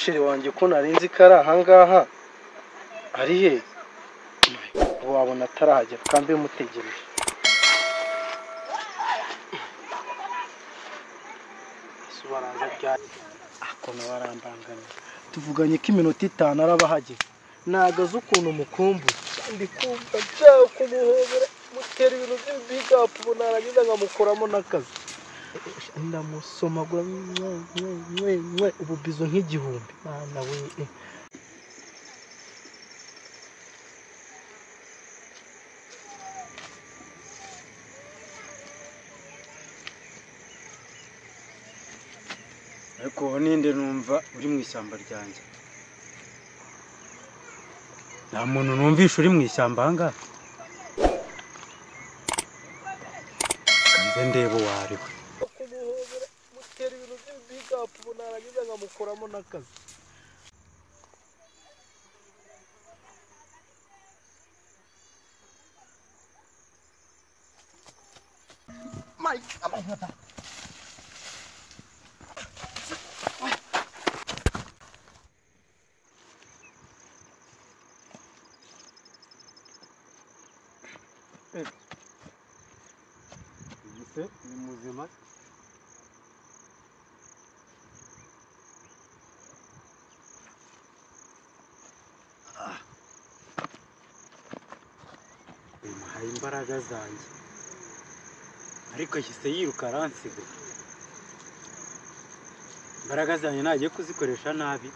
sheri wanjye ko narinzi ko ari ahangaha ari he wabona atarahagera kambe mutegereje subaraza byari akona barambangana tuvuganye ko iminota 5 arabahagera nagaze ukuntu mukumbu ndi kumva cyako kumuhobera mutera ibintu by'ibikapu bunaragiza ngamukoramo nakazi ndamusomagura ubu bizo nk'igihumbi mana we ariko ninde numva uri mu ishyamba ryanjye nta muntu numvisha uri mu ishyamba hanga kanze ndebo wariwe mutera ibintu by'ibikapu bunaragiza ngamukoramo nakazi Mike amata ni muzima muhaye imbaraga zanjye ariko ahise yiruka aransiga imbaraga zanjye nagiye kuzikoresha nabi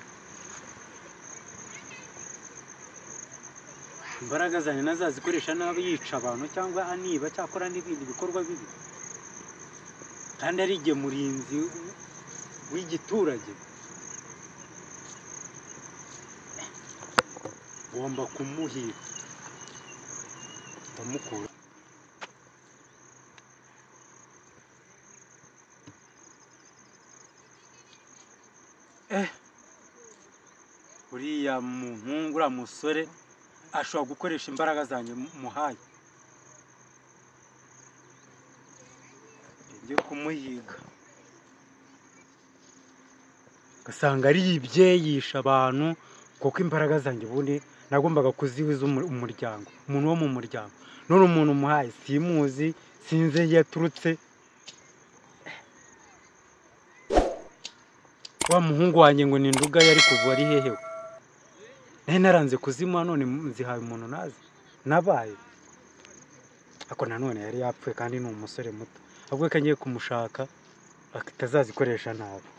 imbaraga zanjye nazazikoresha nabi yica abantu cyangwa aniba cyakora n'ibindi bikorwa bibi kandi ari igihe murinzi w'igiturage ngomba kumuhira ndamukura uriya muhungu uriya musore ashobora gukoresha imbaraga zanjye muhaye ngiye kumuhiga gasanga ari ibyeyisha abantu kuko imbaraga zanjye ubundi nagombaga kuziwiza umuryango umuntu wo mu muryango none umuntu muhaye simuzi sinze yaturutse wa muhungu wanjye ngo ni nduga yari kuva ari hehewe naranze kuzima none nzihaye umuntu nazi nabaye ako nanone yari yapfuye kandi ni umusore muto ahubwo ko ngiye kumushaka atazazikoresha nabi